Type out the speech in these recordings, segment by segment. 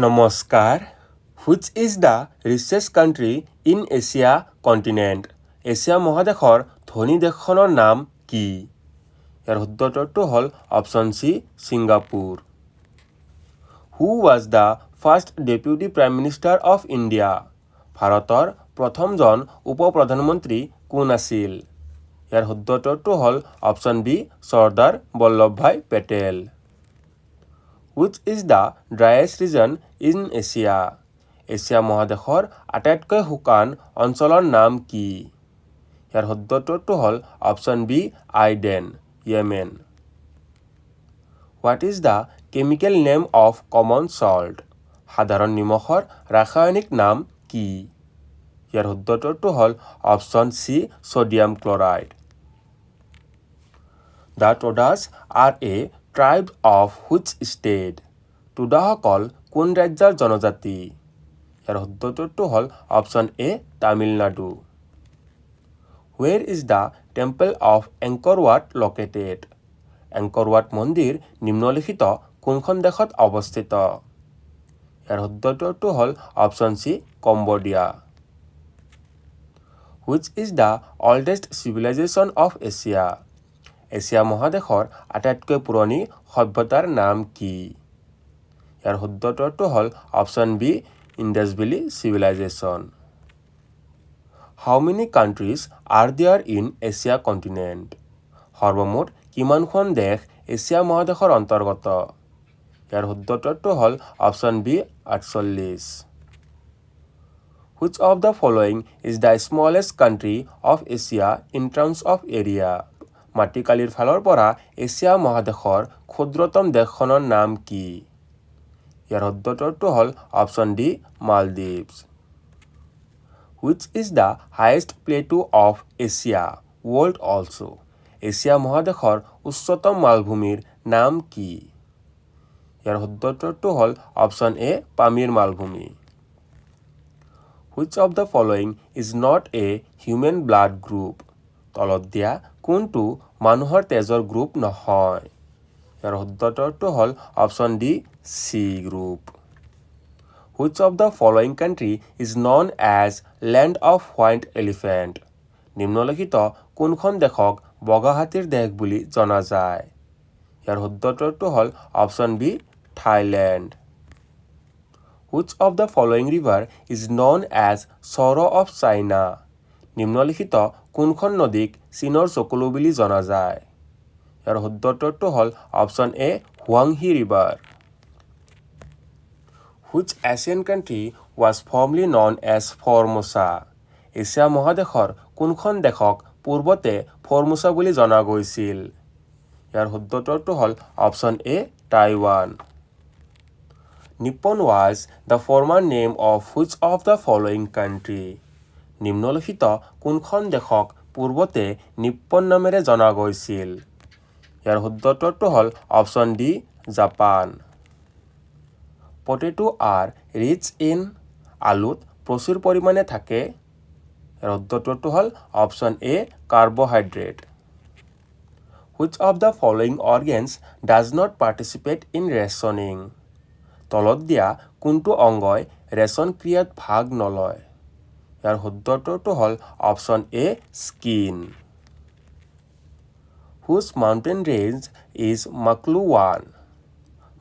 নমস্কাৰ। Which is the richest country in Asia continent? Asia মহাদেশৰ ধনী দেশখনৰ নাম কি? ইয়াৰ শুদ্ধটো হ'ল option C Singapore. Who was the first deputy prime minister of India? ভাৰতৰ প্ৰথমজন উপ-প্ৰধানমন্ত্ৰী কোন আছিল? ইয়াৰ শুদ্ধটো হ'ল option B Sardar Vallabhbhai Patel. Which is the driest region in Asia? Asia মহাদেশৰ আটাইতকৈ শুকান অঞ্চলৰ নাম কি? ইয়াৰ শুদ্ধটো হ'ল option B Aden, Yemen. What is the chemical name of common salt? সাধাৰণ নিমখৰ ৰাসায়নিক নাম কি? ইয়াৰ শুদ্ধটো হ'ল option C sodium chloride. The Todas are a tribe of which state? টুডাসকল কোন ৰাজ্যৰ জনজাতি? ইয়াৰ শুদ্ধটো হ'ল option A Tamil Nadu. Where is the temple of Angkor Wat located? Angkor Wat মন্দিৰ নিম্নলিখিত কোনখন দেশত অৱস্থিত? ইয়াৰ শুদ্ধটো হ'ল option C Cambodia. Which is the oldest civilization of Asia? Asia মহাদেশৰ আটাইতকৈ পুৰণি সভ্যতাৰ নাম কি? ইয়াৰ শুদ্ধটো হ'ল option B Indus valley civilization. How many countries are there in Asia continent? সৰ্বমুঠ কিমানখন দেশ এছিয়া মহাদেশৰ অন্তৰ্গত? ইয়াৰ শুদ্ধটো হ'ল option B 48। Which of the following is the smallest country of Asia in terms of area? মাটিকালিৰ ফালৰ পৰা এছিয়া মহাদেশৰ ক্ষুদ্ৰতম দেশখনৰ নাম কি? ইয়াৰ শুদ্ধটো হ'ল option D Maldives. Which is the highest plateau of Asia world also? Asia মহাদেশৰ উচ্চতম মালভূমিৰ নাম কি? ইয়াৰ শুদ্ধটো হ'ল অপশ্যন এ পামিৰ মালভূমি। Which of the following is not a human blood group? তলত দিয়া কোনটো মানুহৰ তেজৰ গ্ৰুপ নহয়? ইয়াৰ শুদ্ধটো হ'ল option D C group. Which of the following country is known as land of white elephant? নিম্নলিখিত কোনখন দেশক বগা হাতীৰ দেশ বুলি জনা যায়? ইয়াৰ শুদ্ধটো হ'ল option B Thailand. Which of the following river is known as Sorrow of China? নিম্নলিখিত কোনখন নদীক চীনৰ চকুলো বুলি জনা যায়? ইয়াৰ শুদ্ধটো হ'ল অপশ্যন এ হুৱাংহি river. Which Asian country was formerly known as Formosa? Asia মহাদেশৰ কোনখন দেশক পূৰ্বতে ফৰ্মোচা বুলি জনা গৈছিল? ইয়াৰ শুদ্ধটো হ'ল option A Taiwan. Nippon was the former name of which of the following country? নিম্নলিখিত কোনখন দেশক পূৰ্বতে নিপ্পন নামেৰে জনা গৈছিল? ইয়াৰ শুদ্ধটো হ'ল option D Japan. Potato are rich in আলুত প্ৰচুৰ পৰিমাণে থাকে? ইয়াৰ শুদ্ধটো হ'ল option A carbohydrate. Which of the following organs does not participate in rationing? তলত দিয়া কোনটো অংগই ৰেচন ক্ৰিয়াত ভাগ নলয়? ইয়াৰ শুদ্ধটো হ'ল option A skin. Whose mountain range is Makluwan?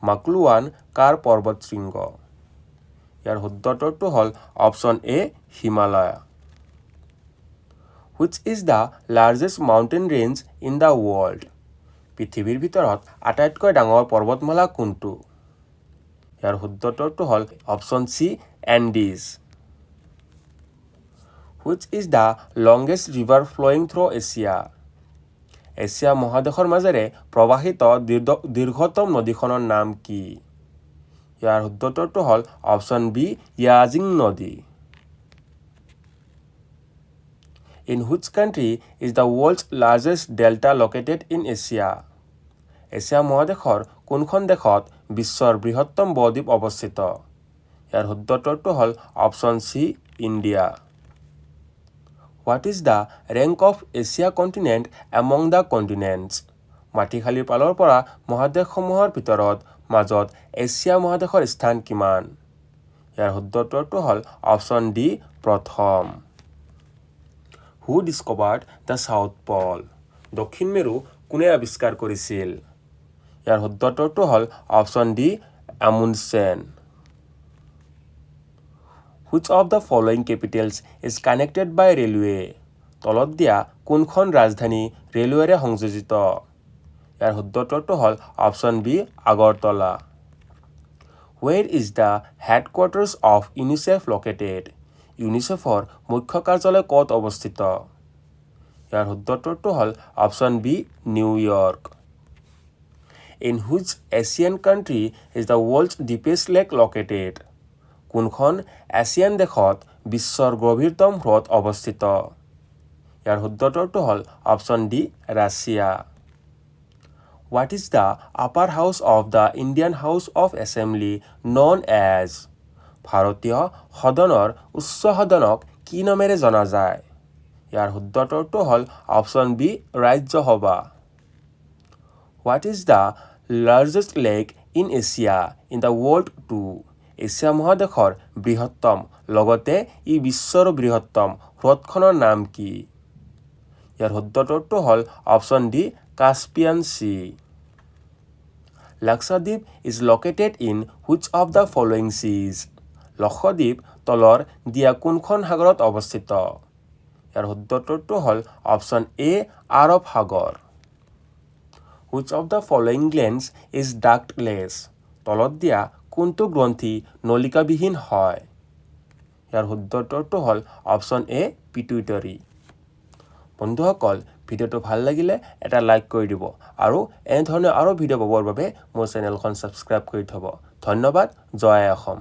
মাকলুৱান কাৰ পৰ্বতশৃংগ? ইয়াৰ শুদ্ধটো হ'ল option A Himalaya. Which is the largest mountain range in the world? পৃথিৱীৰ ভিতৰত আটাইতকৈ ডাঙৰ পৰ্বতমালা কোনটো? ইয়াৰ শুদ্ধটো হ'ল option C Andes. Which is the longest river flowing through Asia? Asia মহাদেশৰ মাজেৰে প্ৰৱাহিত দীৰ্ঘতম নদীখনৰ নাম কি? ইয়াৰ শুদ্ধটো হ'ল অপশ্যন বি য়াজিং নদী। In which country is the world's largest delta located in Asia? Asia মহাদেশৰ কোনখন দেশত বিশ্বৰ বৃহত্তম বদ্বীপ অৱস্থিত? ইয়াৰ শুদ্ধটো হ'ল option C India. What is the rank of Asia continent among the continents? মাটিখালীৰ পালৰ পৰা মহাদেশসমূহৰ ভিতৰত মাজত এছিয়া মহাদেশৰ স্থান কিমান? ইয়াৰ শুদ্ধ উত্তৰটো হ'ল অপশ্যন ডি প্ৰথম who discovered the south pole দক্ষিণ মেৰু কোনে আৱিষ্কাৰ কৰিছিল ইয়াৰ শুদ্ধ উত্তৰটো হ'ল option D Amundsen which of the following capitals is connected by railway তলত দিয়া কোনখন ৰাজধানী ৰেলৱেৰে সংযোজিত ইয়াৰ শুদ্ধ উত্তৰটো হ'ল option B Agartala where is the headquarters of UNICEF located ইউনিচেফৰ মুখ্য কাৰ্যালয় ক'ত অৱস্থিত ইয়াৰ শুদ্ধ উত্তৰটো হ'ল option B New York in which Asian country is the world's deepest lake located কোনখন এছিয়ান দেশত বিশ্বৰ গভীৰতম হ্ৰদ অৱস্থিত ইয়াৰ শুদ্ধ উত্তৰটো হ'ল option D Russia what is the upper house of the Indian house of assembly known as ভাৰতীয় সদনৰ উচ্চ সদনক কি নামেৰে জনা যায় ইয়াৰ শুদ্ধ উত্তৰটো হ'ল option B Rajya Sabha what is the largest lake in Asia in the world too Asia মহাদেশৰ বৃহত্তম লগতে ই বিশ্বৰ বৃহত্তম হ্ৰদখনৰ নাম কি ইয়াৰ শুদ্ধ উত্তৰটো হ'ল option D Caspian sea Lakshadweep is located in which of the following seas Lakshadweep তলৰ দিয়া কোনখন সাগৰত অৱস্থিত ইয়াৰ শুদ্ধ উত্তৰটো হ'ল অপশ্যন এ আৰৱ সাগৰ which of the following glands is ductless তলত দিয়া কোনটো গ্ৰন্থি নলিকাবিহীন হয় ইয়াৰ শুদ্ধ উত্তৰটো হ'ল অপশ্যন এ পিটুইটাৰী বন্ধুসকল ভিডিঅ'টো ভাল লাগিলে এটা লাইক কৰি দিব আৰু এনেধৰণৰ আৰু ভিডিঅ' পাবৰ বাবে মোৰ চেনেলখন ছাবস্ক্ৰাইব কৰি থ'ব ধন্যবাদ জয় অসম